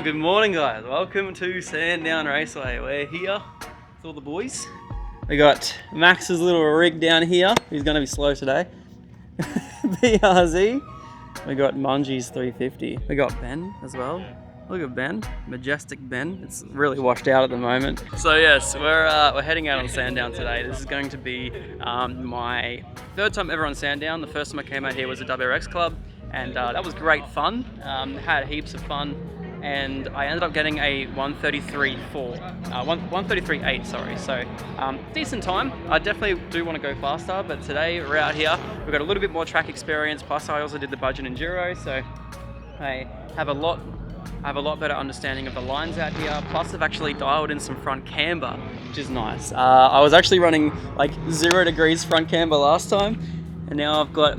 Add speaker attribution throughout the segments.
Speaker 1: Good morning, guys. Welcome to Sandown Raceway. We're here with all the boys. We got Max's little rig down here. He's going to be slow today. BRZ. We got Mungy's 350. We got Ben as well. Look at Ben, majestic Ben. It's really washed out at the moment. So yes, we're heading out on Sandown today. This is going to be my third time ever on Sandown. The first time I came out here was at WRX Club, and that was great fun. Had heaps of fun, and I ended up getting a 133.8, sorry. So decent time. I definitely do want to go faster, but today we're out here. We've got a little bit more track experience. Plus, I also did the budget enduro, so I have a lot better understanding of the lines out here. Plus, I've actually dialed in some front camber, which is nice. I was actually running like 0 degrees front camber last time, and now I've got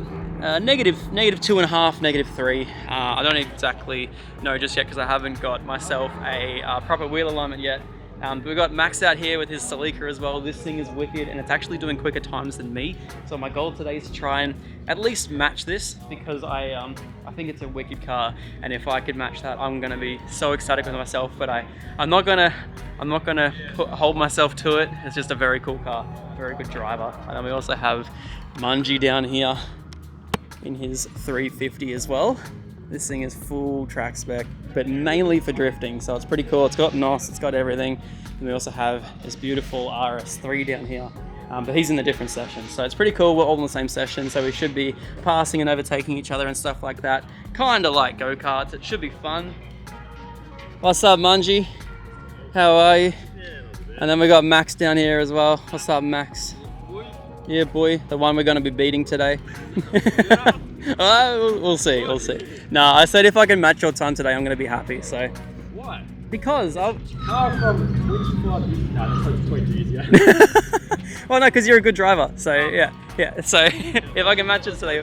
Speaker 1: negative 2.5, -3. I don't exactly know just yet because I haven't got myself a proper wheel alignment yet. But we've got Max out here with his Celica as well. This thing is wicked, and it's actually doing quicker times than me. So my goal today is to try and at least match this, because I think it's a wicked car, and if I could match that, I'm gonna be so ecstatic with myself. But I'm not gonna hold myself to it. It's just a very cool car, very good driver. And then we also have Mungy down here in his 350 as well. This thing is full track spec, but mainly for drifting, so it's pretty cool. It's got NOS, it's got everything. And we also have this beautiful RS3 down here, but he's in a different session. So it's pretty cool, we're all in the same session, so we should be passing and overtaking each other and stuff like that. Kind of like go-karts, it should be fun. What's up, Mungy? How are you? And then we got Max down here as well. What's up, Max? Yeah, boy, the one we're going to be beating today. We'll see. No, I said if I can match your time today, I'm going to be happy. So.
Speaker 2: Why?
Speaker 1: Because I've.
Speaker 2: From which club? No, that's like 20 years ago.
Speaker 1: Well, no, because you're a good driver. So yeah. So if I can match it today.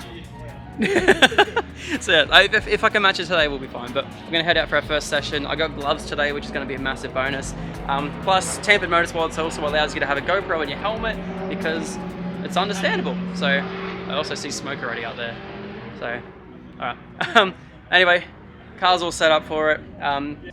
Speaker 1: So yeah, if I can match it today, we'll be fine. But we're going to head out for our first session. I got gloves today, which is going to be a massive bonus. Plus, Tampered Motorsports also allows you to have a GoPro in your helmet, because it's understandable. So I also see smoke already out there. So, alright. Anyway, car's all set up for it.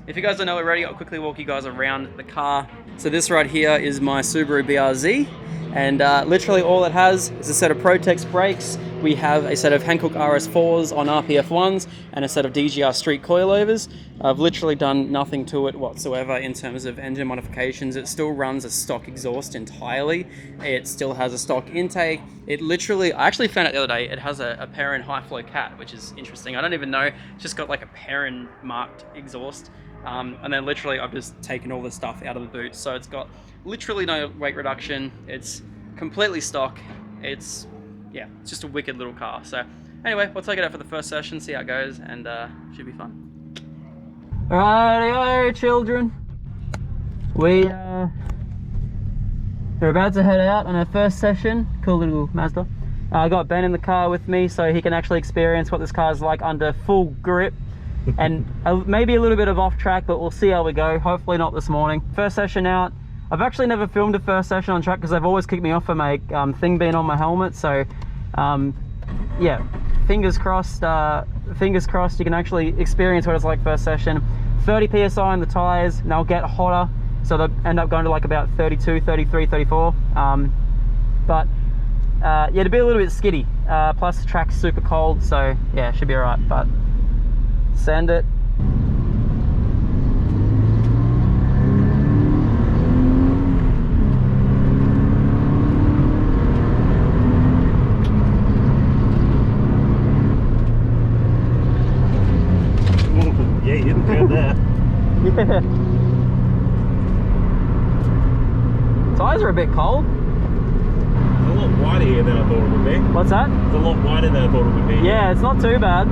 Speaker 1: If you guys don't know already, I'll quickly walk you guys around the car. So this right here is my Subaru BRZ, and literally all it has is a set of Protex brakes. We have a set of Hankook RS4s on RPF1s and a set of DGR street coilovers. I've literally done nothing to it whatsoever in terms of engine modifications. It still runs a stock exhaust entirely. It still has a stock intake. It literally, I actually found out the other day, it has a Perrin high flow cat, which is interesting. I don't even know, it's just got like a Perrin marked exhaust. And then literally I've just taken all the stuff out of the boot. So it's got literally no weight reduction. It's completely stock. It's just a wicked little car. So anyway, we'll take it out for the first session, see how it goes, and should be fun. Alrighty, children. We're about to head out on our first session. Cool little Mazda. I got Ben in the car with me so he can actually experience what this car is like under full grip. And maybe a little bit of off track, but we'll see how we go. Hopefully not this morning. First session out. I've actually never filmed a first session on track because they've always kicked me off for my thing being on my helmet. So yeah, fingers crossed you can actually experience what it's like first session. 30 psi on the tires, and they'll get hotter, so they'll end up going to like about 32, 33, 34. But yeah, to be a little bit skiddy. Plus the track's super cold, so yeah, should be alright. But send it.
Speaker 2: Yeah, you didn't feel that.
Speaker 1: Yeah. Tires are a bit cold.
Speaker 2: It's a lot wider here than I thought it would be.
Speaker 1: What's that?
Speaker 2: It's a lot wider than I thought it would be.
Speaker 1: Yeah, it's not too bad.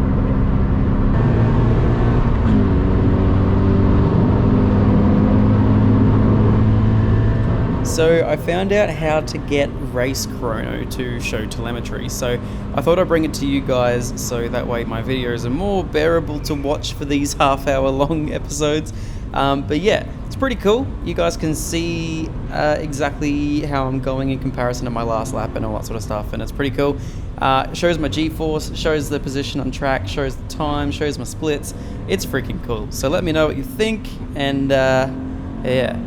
Speaker 1: So I found out how to get Race Chrono to show telemetry, so I thought I'd bring it to you guys so that way my videos are more bearable to watch for these half-hour long episodes. But yeah, it's
Speaker 3: pretty cool. You guys can see exactly how I'm going in comparison to my last lap and all that sort of stuff, and it's pretty cool. It shows my G-force, shows the position on track, shows the time, shows my splits. It's freaking cool. So let me know what you think, and yeah.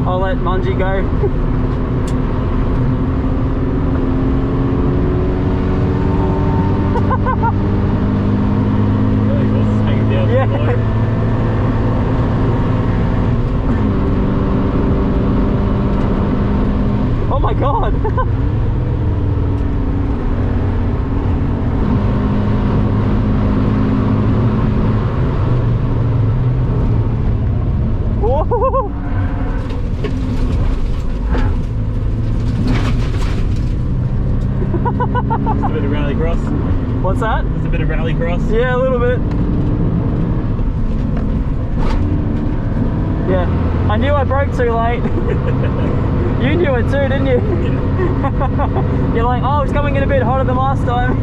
Speaker 1: I'll let Mungie go. Oh my god! Whoa!
Speaker 2: Just a bit of rallycross.
Speaker 1: What's that?
Speaker 2: Just a bit of rallycross.
Speaker 1: Yeah, a little bit. Yeah, I knew I broke too late. You knew it too, didn't you? Yeah. You're like, oh, it's coming in a bit hotter than last time.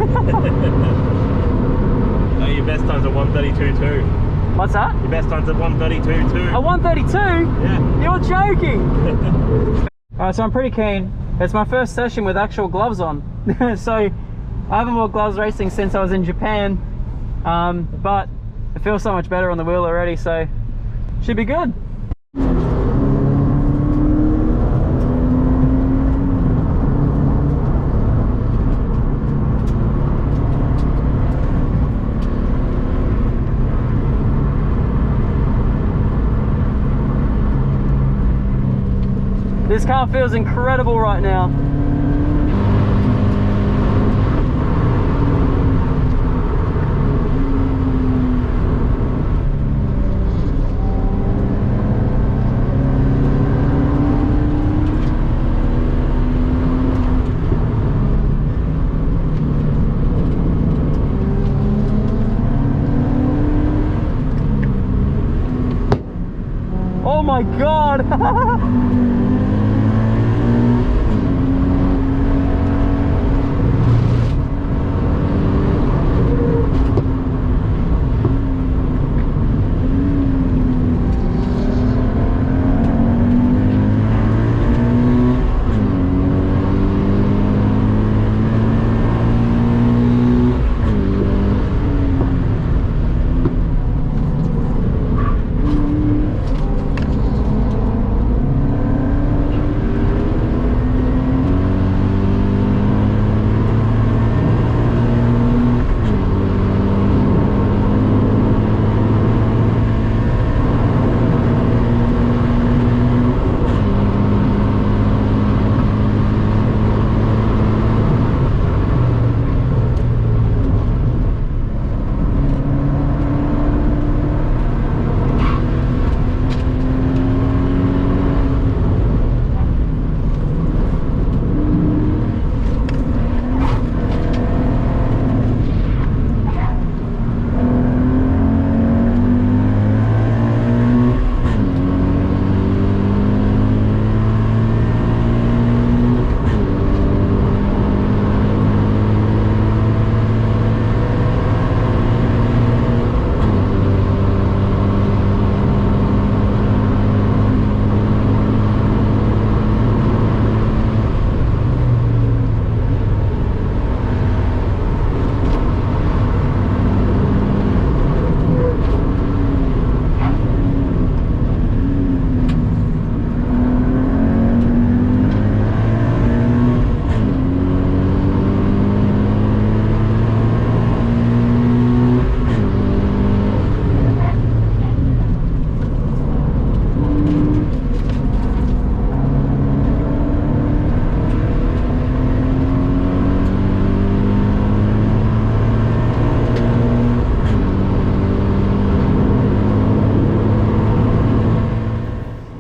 Speaker 2: Oh, your best time's at 132.2.
Speaker 1: What's that?
Speaker 2: Your best time's at 132.2.
Speaker 1: A 132?
Speaker 2: Yeah.
Speaker 1: You're joking! Alright, so I'm pretty keen. It's my first session with actual gloves on. So I haven't wore gloves racing since I was in Japan, but it feels so much better on the wheel already, so should be good. This car feels incredible right now. Oh my god!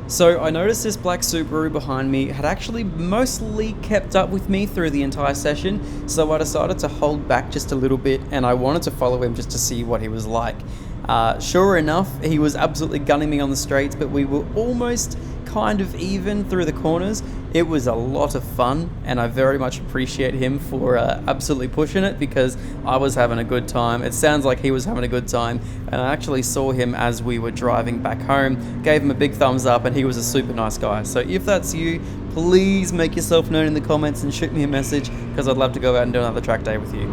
Speaker 3: So I noticed this black Subaru behind me had actually mostly kept up with me through the entire session, so I decided to hold back just a little bit and I wanted to follow him just to see what he was like. Sure enough, he was absolutely gunning me on the straights, but we were almost kind of even through the corners. It was a lot of fun, and I very much appreciate him for absolutely pushing it, because I was having a good time. It sounds like he was having a good time, and I actually saw him as we were driving back home, gave him a big thumbs up, and he was a super nice guy. So if that's you, please make yourself known in the comments and shoot me a message, because I'd love to go out and do another track day with you.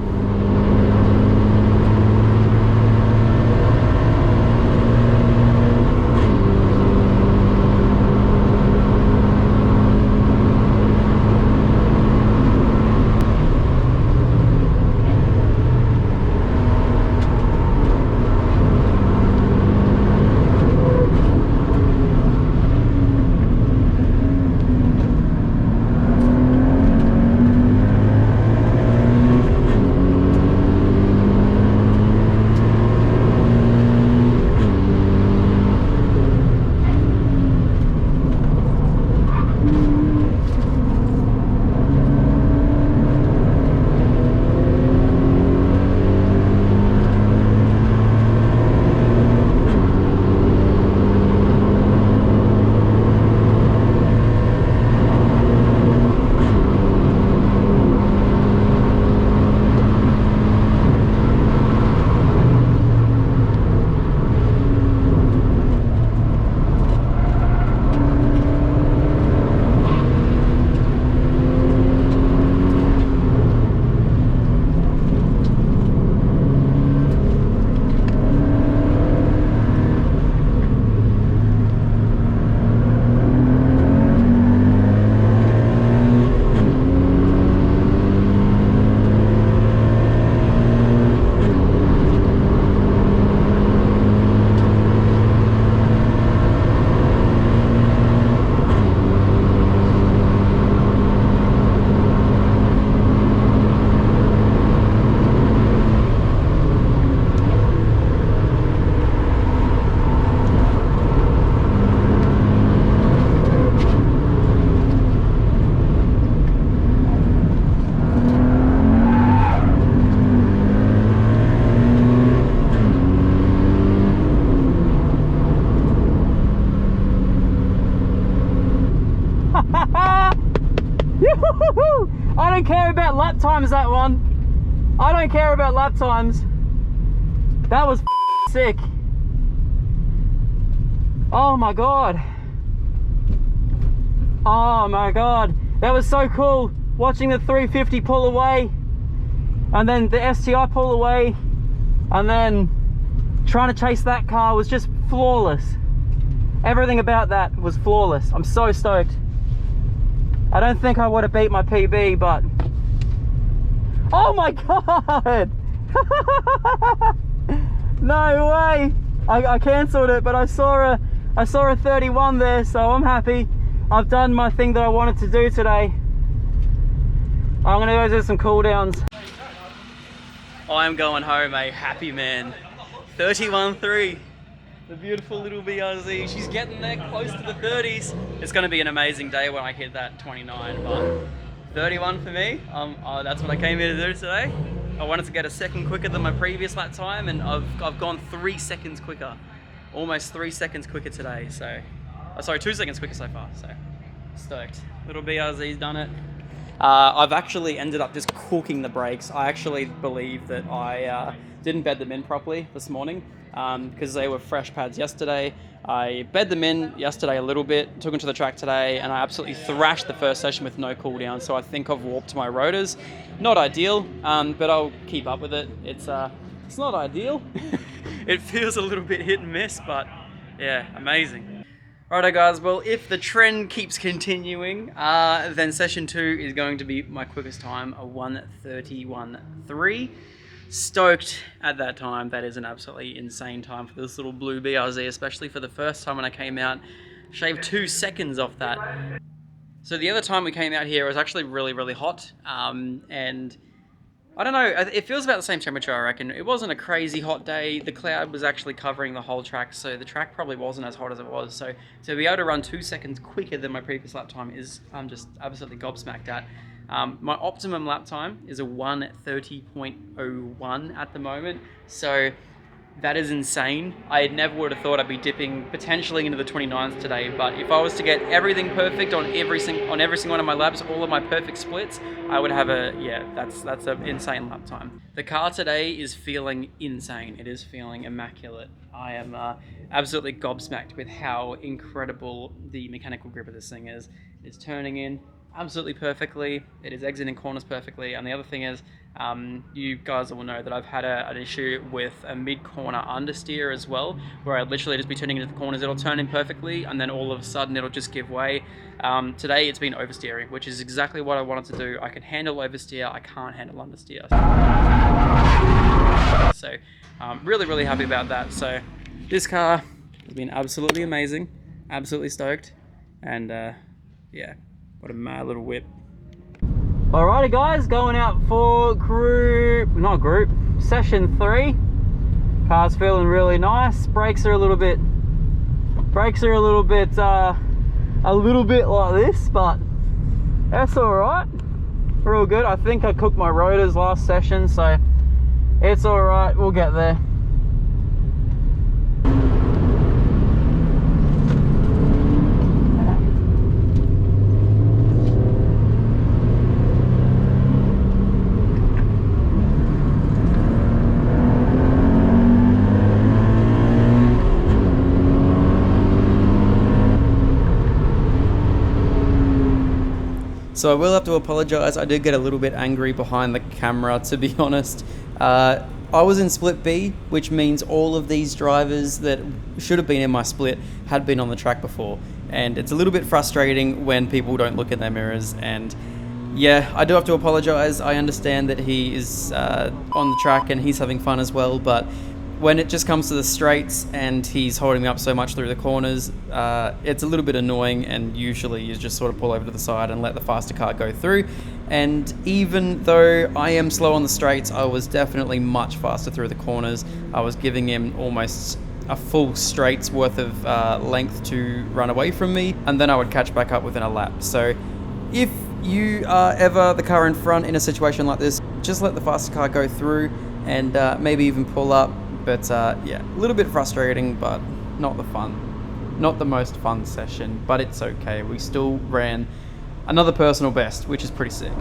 Speaker 1: I don't care about lap times, that one. I don't care about lap times. That was sick. Oh my god. Oh my god. That was so cool. Watching the 350 pull away, and then the STI pull away, and then trying to chase that car was just flawless. Everything about that was flawless. I'm so stoked. I don't think I would have beat my PB, but oh my god. No way. I cancelled it, but I saw a 31 there, so I'm happy. I've done my thing that I wanted to do today. I'm gonna go do some cool downs. I'm going home a happy man. 31.3. The beautiful little BRZ. She's getting there, close to the 30s. It's gonna be an amazing day when I hit that 29, but 31 for me. That's what I came here to do today. I wanted to get a second quicker than my previous lap time, and I've gone 3 seconds quicker. Almost 3 seconds quicker today, so... Oh, sorry, 2 seconds quicker so far, so... Stoked. Little BRZ's done it. I've actually ended up just cooking the brakes. I actually believe that I didn't bed them in properly this morning because they were fresh pads yesterday. I bed them in yesterday a little bit, took them to the track today, and I absolutely thrashed the first session with no cool down, so I think I've warped my rotors. Not ideal, but I'll keep up with it. It's not ideal. It feels a little bit hit and miss, but yeah, amazing. Alright guys, well if the trend keeps continuing, then session 2 is going to be my quickest time, a 1:31.3. Stoked at that time. That is an absolutely insane time for this little blue BRZ, especially for the first time when I came out. Shaved 2 seconds off that. So the other time we came out here, it was actually really, really hot, and I don't know, it feels about the same temperature, I reckon. It wasn't a crazy hot day. The cloud was actually covering the whole track, so the track probably wasn't as hot as it was. So to be able to run 2 seconds quicker than my previous lap time is, I'm just absolutely gobsmacked at. My optimum lap time is a 1:30.01 at the moment, so that is insane. I never would have thought I'd be dipping potentially into the 29s today, but if I was to get everything perfect on every single one of my laps, all of my perfect splits, I would have that's an insane lap time. The car today is feeling insane. It is feeling immaculate. I am absolutely gobsmacked with how incredible the mechanical grip of this thing is. It's turning in absolutely perfectly. It is exiting corners perfectly. And the other thing is, you guys will know that I've had an issue with a mid-corner understeer as well, where I'd literally just be turning into the corners. It'll turn in perfectly, and then all of a sudden it'll just give way. Today it's been oversteering, which is exactly what I wanted to do. I can handle oversteer, I can't handle understeer. So really, really happy about that. So this car has been absolutely amazing, absolutely stoked, and yeah. What a mad little whip. Alrighty guys, going out for session 3. Car's feeling really nice. Brakes are a little bit like this, but that's alright. We're all good. I think I cooked my rotors last session, so it's alright, we'll get there.
Speaker 3: So I will have to apologise, I did get a little bit angry behind the camera, to be honest. I was in split B, which means all of these drivers that should have been in my split had been on the track before. And it's a little bit frustrating when people don't look in their mirrors. And yeah, I do have to apologise. I understand that he is on the track and he's having fun as well, but when it just comes to the straights and he's holding me up so much through the corners, it's a little bit annoying, and usually you just sort of pull over to the side and let the faster car go through. And even though I am slow on the straights, I was definitely much faster through the corners. I was giving him almost a full straight's worth of length to run away from me, and then I would catch back up within a lap. So if you are ever the car in front in a situation like this, just let the faster car go through and maybe even pull up. But yeah, a little bit frustrating, but not the most fun session, but it's okay. We still ran another personal best, which is pretty sick.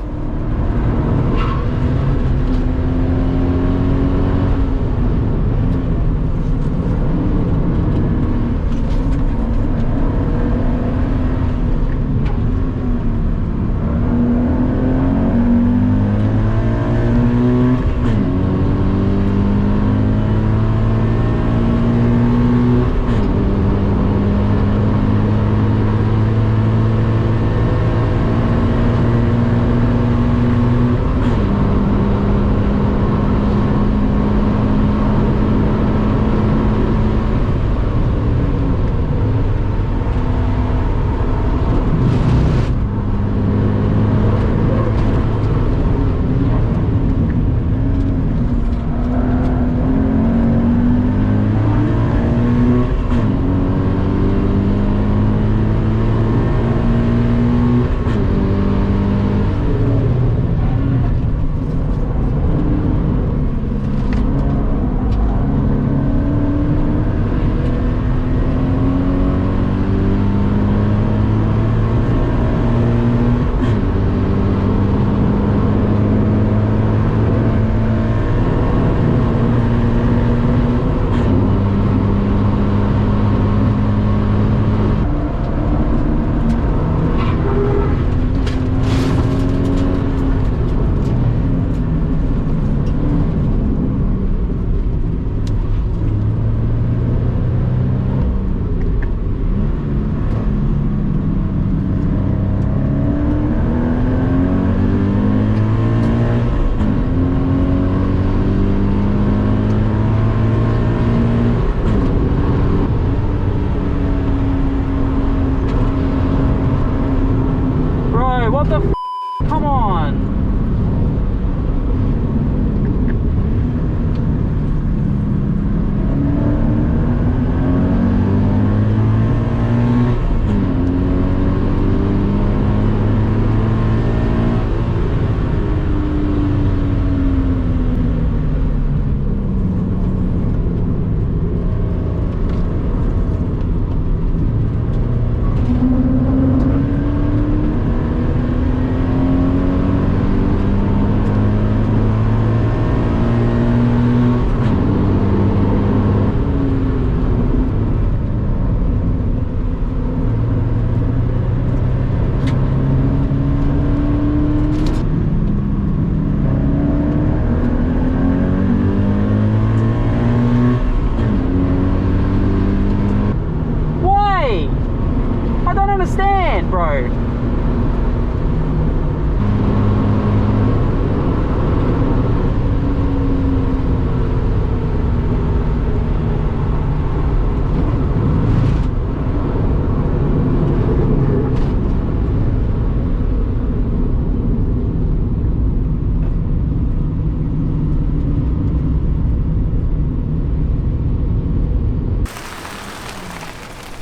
Speaker 1: understand, bro.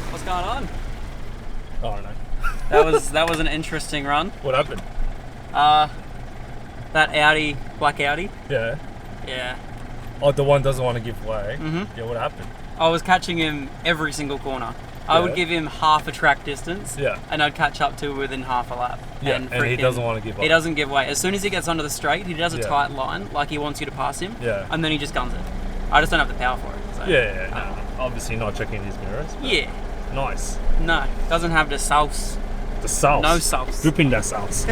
Speaker 1: What's going on?
Speaker 2: I don't know.
Speaker 1: That was an interesting run.
Speaker 2: What happened?
Speaker 1: That Audi, black Audi.
Speaker 2: Yeah.
Speaker 1: Yeah.
Speaker 2: Oh, the one doesn't want to give way.
Speaker 1: Mm-hmm.
Speaker 2: Yeah, what happened?
Speaker 1: I was catching him every single corner. I would give him half a track distance.
Speaker 2: Yeah.
Speaker 1: And I'd catch up to within half a lap.
Speaker 2: Yeah, and he doesn't want to give way.
Speaker 1: He doesn't give way. As soon as he gets onto the straight, he does a
Speaker 2: Yeah.
Speaker 1: tight line, like he wants you to pass him.
Speaker 2: Yeah.
Speaker 1: And then he just guns it. I just don't have the power for it. So.
Speaker 2: Yeah, no. Obviously not checking his mirrors. But
Speaker 1: Yeah.
Speaker 2: nice.
Speaker 1: No, doesn't have the sauce.
Speaker 2: The sauce.
Speaker 1: No sauce.
Speaker 2: Dripping that sauce.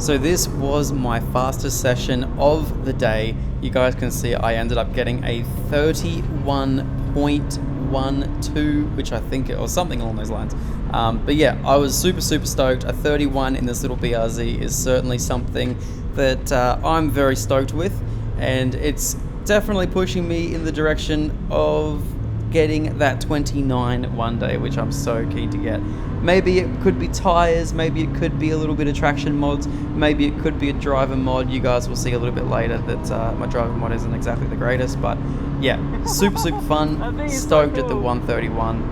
Speaker 3: So this was my fastest session of the day. You guys can see I ended up getting a 31.12, which I think or something along those lines. But yeah, I was super stoked. A 31 in this little BRZ is certainly something that I'm very stoked with, and it's definitely pushing me in the direction of getting that 29 one day, which I'm so keen to get. Maybe it could be tires, maybe it could be a little bit of traction mods, maybe it could be a driver mod. You guys will see a little bit later that my driver mod isn't exactly the greatest, but yeah, super fun. Stoked at the 131.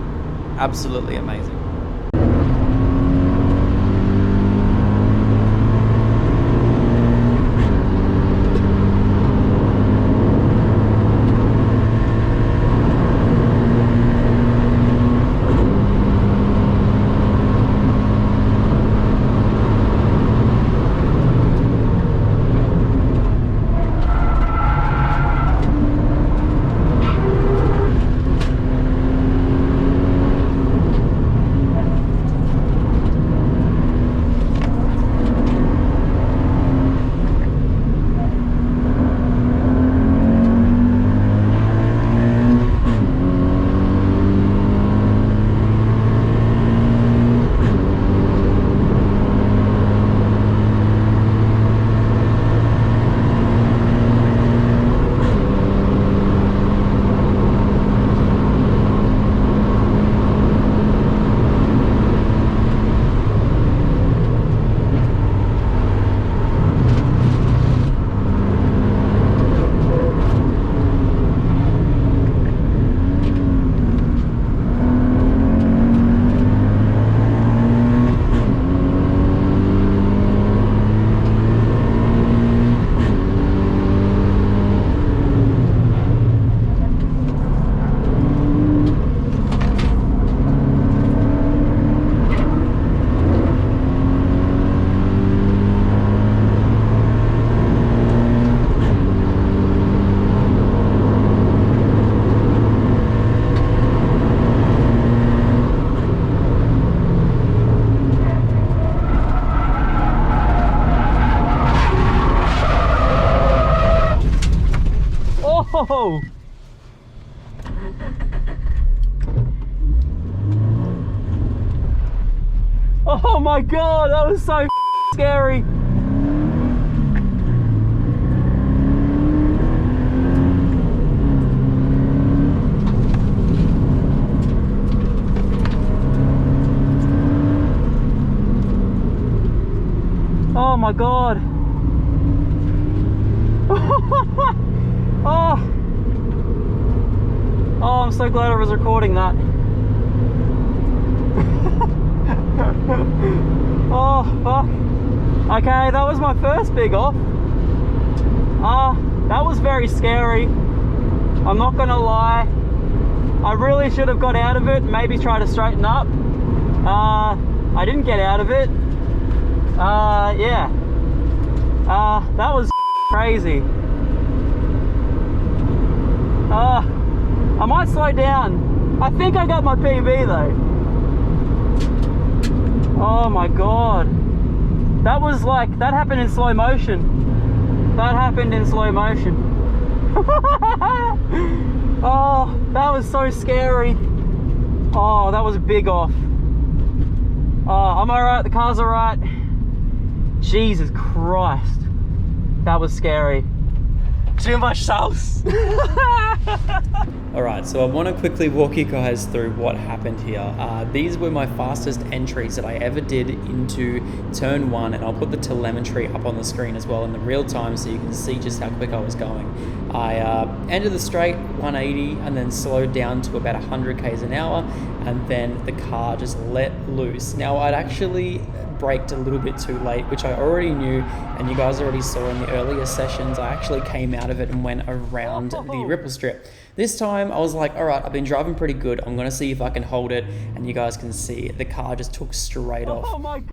Speaker 3: Absolutely amazing.
Speaker 1: Oh! Oh my god, that was so scary. Oh my god. Oh. Oh, I'm so glad I was recording that. Oh, fuck. Okay, that was my first big off. That was very scary. I'm not gonna lie. I really should have got out of it and maybe try to straighten up. I didn't get out of it. Yeah. That was crazy. I might slow down. I think I got my PB though. Oh my god. That was like, that happened in slow motion. That happened in slow motion. Oh, that was so scary. Oh, that was a big off. Oh, I'm alright, the car's alright. Jesus Christ. That was scary. Too much sauce. Alright, so I want to quickly walk you guys through what happened here. These were my fastest entries that I ever did into turn 1, and I'll put the telemetry up on the screen as well in the real time so you can see just how quick I was going. I entered the straight 180 and then slowed down to about 100 k's an hour, and then the car just let loose. Now I'd actually braked a little bit too late, which I already knew, and you guys already saw in the earlier sessions. I actually came out of it and went around the ripple strip. This time I was like, all right, I've been driving pretty good. I'm gonna see if I can hold it, and you guys can see the car just took straight off.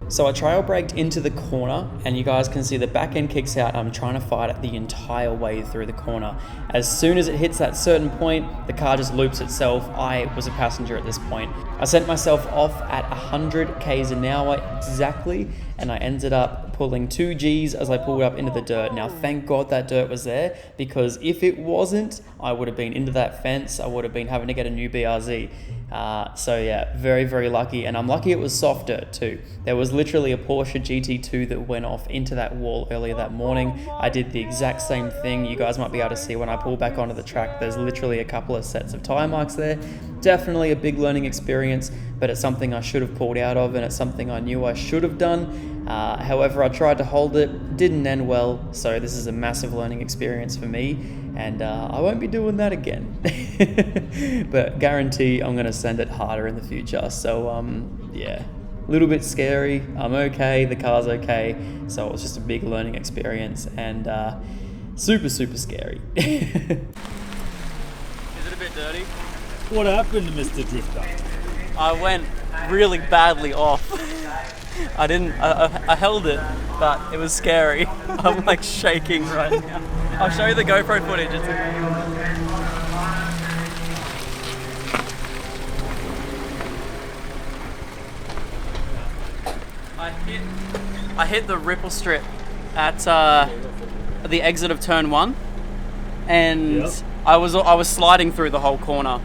Speaker 1: So I trail braked into the corner, and you guys can see the back end kicks out. I'm trying to fight it the entire way through the corner. As soon as it hits that certain point, the car just loops itself. I was a passenger at this point. I sent myself off at 100 k's an hour exactly, and I ended up pulling 2 G's as I pulled up into the dirt. Now, thank God that dirt was there, because if it wasn't, I would have been into that fence. I would have been having to get a new BRZ. So yeah, very, very lucky. And I'm lucky it was soft dirt too. There was literally a Porsche GT2 that went off into that wall earlier that morning. I did the exact same thing. You guys might be able to see when I pull back onto the track, there's literally a couple of sets of tire marks there. Definitely a big learning experience, but it's something I should have pulled out of, and it's something I knew I should have done. However, I tried to hold it, didn't end well, so this is a massive learning experience for me, and I won't be doing that again. But guarantee I'm going to send it harder in the future. So yeah, a little bit scary. I'm okay, the car's okay, so it was just a big learning experience, and super, super scary. Is it a bit dirty?
Speaker 2: What happened, Mr. Drifter?
Speaker 1: I went really badly off. I held it, but it was scary. I'm like shaking right now. I'll show you the GoPro footage. I hit the ripple strip at the exit of turn 1, and yep. I was sliding through the whole corner.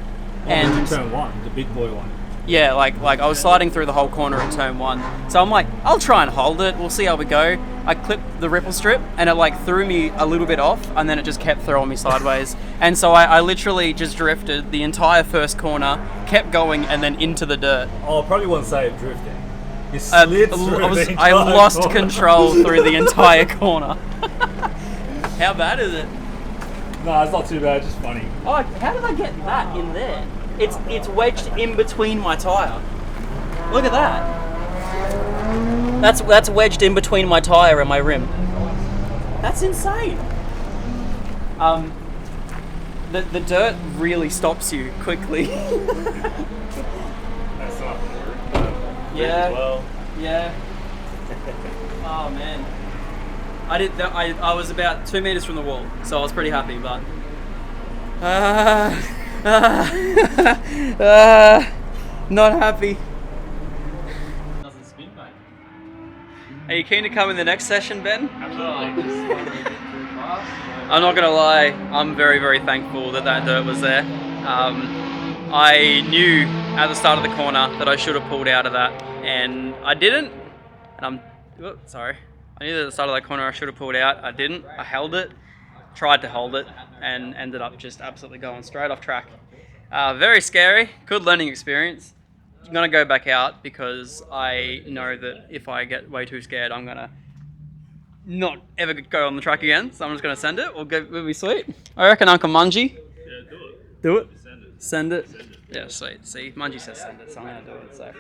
Speaker 1: And
Speaker 2: turn 1, the big boy one.
Speaker 1: Yeah, like I was sliding through the whole corner at turn 1. So I'm like, I'll try and hold it. We'll see how we go. I clipped the ripple strip, and it like threw me a little bit off, and then it just kept throwing me sideways. And so I literally just drifted the entire first corner, kept going, and then into the dirt.
Speaker 2: Oh, I probably won't say drifting. You slid through
Speaker 1: I lost control through the entire corner. How bad is it?
Speaker 2: No, it's not too bad, just funny.
Speaker 1: Oh, how did I get that in there? It's wedged in between my tyre. Look at that. That's wedged in between my tyre and my rim. That's insane. The dirt really stops you quickly.
Speaker 2: That's not
Speaker 1: yeah.
Speaker 2: Well.
Speaker 1: Yeah. Oh man. I was about 2 meters from the wall, so I was pretty happy, but not happy.
Speaker 2: Doesn't spin, mate.
Speaker 1: Are you keen to come in the next session, Ben?
Speaker 2: Absolutely.
Speaker 1: I'm not gonna lie, I'm very, very thankful that dirt was there. I knew at the start of the corner that I should have pulled out of that, and I didn't. And I knew that at the start of that corner I should have pulled out. I didn't. I held it, tried to hold it, and ended up just absolutely going straight off track. Very scary, good learning experience. I'm gonna go back out because I know that if I get way too scared, I'm gonna not ever go on the track again. So I'm just gonna send it. We'll be sweet. I reckon Uncle Mungie.
Speaker 2: Yeah, do it.
Speaker 1: Do it.
Speaker 2: Send it.
Speaker 1: Send it. Yeah, sweet. See, Mungie says send it, so I'm gonna do it. So,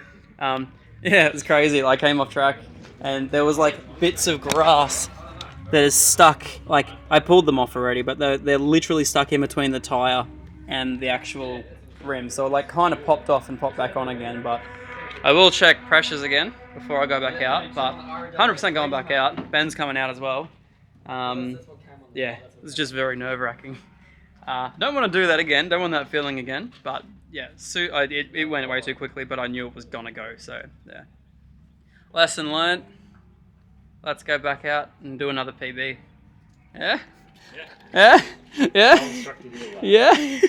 Speaker 1: yeah, it was crazy. I came off track, and there was like bits of grass that is stuck. Like I pulled them off already, but they're literally stuck in between the tire and the actual rim. So it like kind of popped off and popped back on again. But I will check pressures again before I go back out. But 100% going back out. Ben's coming out as well. Yeah, it's just very nerve-wracking. Don't want to do that again. Don't want that feeling again. But yeah, it went way too quickly, but I knew it was gonna go. So yeah. Lesson learned. Let's go back out and do another PB. Yeah?
Speaker 2: Yeah.
Speaker 1: Yeah? Yeah?
Speaker 2: Instructor real life.
Speaker 1: Yeah?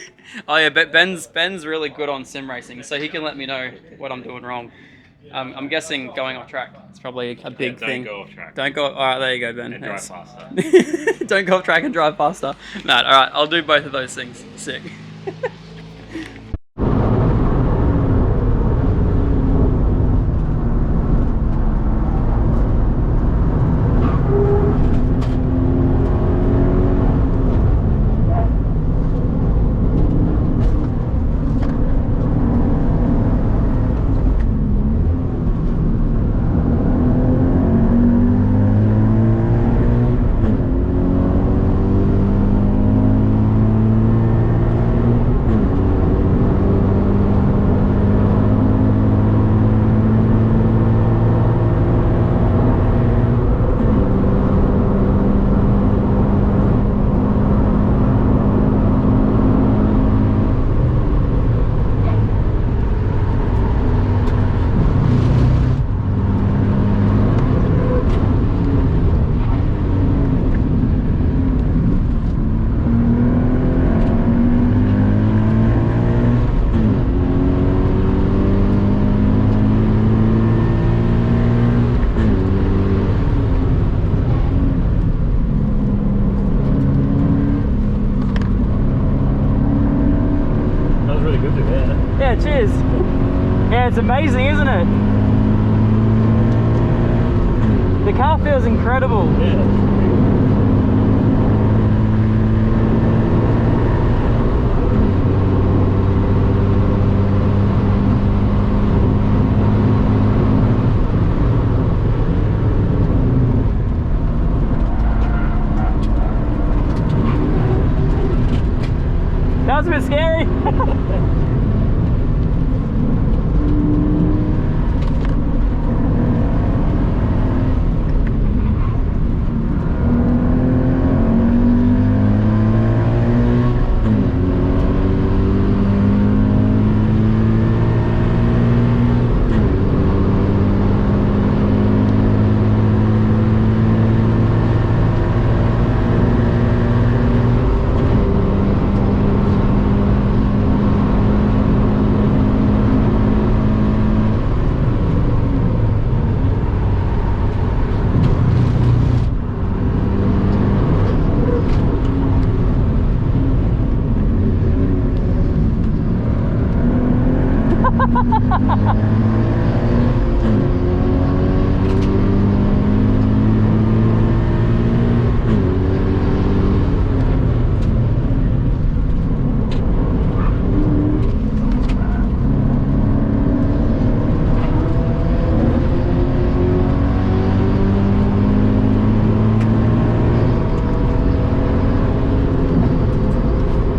Speaker 1: Oh yeah, but Ben's really good on sim racing, so he can let me know what I'm doing wrong. I'm guessing going off track. It's probably a big thing.
Speaker 2: Don't go off track.
Speaker 1: Don't go. All right, there you go, Ben.
Speaker 2: And drive
Speaker 1: Yes.
Speaker 2: faster.
Speaker 1: Don't go off track and drive faster. No, all right. I'll do both of those things. Sick.
Speaker 2: That was really good to hear.
Speaker 1: Yeah, cheers. Yeah, it's amazing, isn't it? The car feels incredible.
Speaker 2: Yeah.
Speaker 1: That was a bit scary.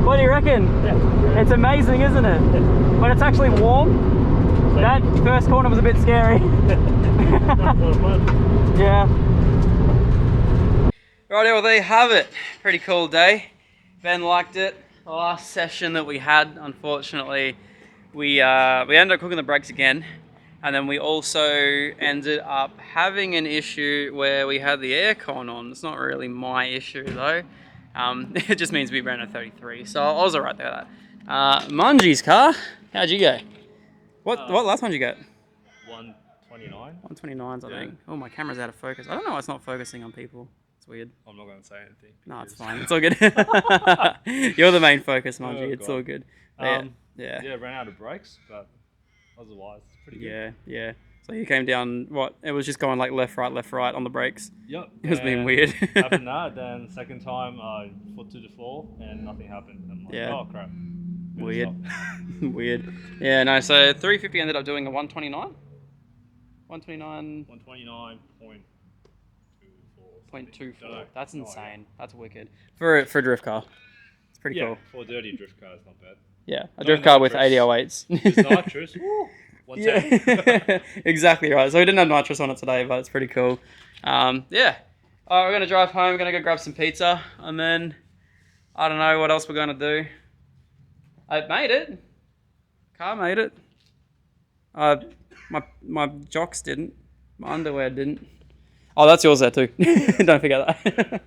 Speaker 1: What do you reckon?
Speaker 2: Yeah.
Speaker 1: It's amazing, isn't it? When it's actually warm, that first corner was a bit scary.
Speaker 2: That was a lot of fun.
Speaker 1: Yeah. Righty, well there you have it. Pretty cool day. Ben liked it. The last session that we had, unfortunately, we ended up cooking the brakes again, and then we also ended up having an issue where we had the aircon on. It's not really my issue though. It just means we ran a 33, so I was alright there with that. Munjie's car, how'd you go? What last one did you get?
Speaker 2: 129.
Speaker 1: 129s, I
Speaker 2: Yeah.
Speaker 1: think. Oh, my camera's out of focus. I don't know why it's not focusing on people. It's weird.
Speaker 2: I'm not going to say anything.
Speaker 1: No, it's
Speaker 2: because-
Speaker 1: fine. It's all good. You're the main focus, Mungie.
Speaker 2: Oh,
Speaker 1: It's
Speaker 2: God.
Speaker 1: all good.
Speaker 2: Yeah,
Speaker 1: Yeah.
Speaker 2: ran out of brakes, but otherwise, it's pretty good.
Speaker 1: Yeah. Yeah. So you came down, what? It was just going like left, right on the brakes.
Speaker 2: Yep.
Speaker 1: It was being
Speaker 2: and
Speaker 1: weird.
Speaker 2: happened that, then second time I foot to the floor and nothing happened. I'm like,
Speaker 1: Yeah.
Speaker 2: oh crap. Better
Speaker 1: Weird.
Speaker 2: stop.
Speaker 1: Weird. Yeah, no, so 350 ended up doing a 129. 129.24.
Speaker 2: 129.24.
Speaker 1: That's
Speaker 2: No idea.
Speaker 1: insane. That's wicked. For a drift car. It's pretty
Speaker 2: Yeah,
Speaker 1: cool.
Speaker 2: for a dirty drift car, it's not bad.
Speaker 1: Yeah, a
Speaker 2: No
Speaker 1: drift car with
Speaker 2: nitrous.
Speaker 1: 8008s.
Speaker 2: It's nitrous. Woo, 110.
Speaker 1: Yeah, exactly right. So we didn't have nitrous on it today, but it's pretty cool. Yeah. All right, we're going to drive home. We're going to go grab some pizza. And then, I don't know what else we're going to do. I made it. Car made it. My jocks didn't. My underwear didn't. Oh, that's yours there too. Don't forget that.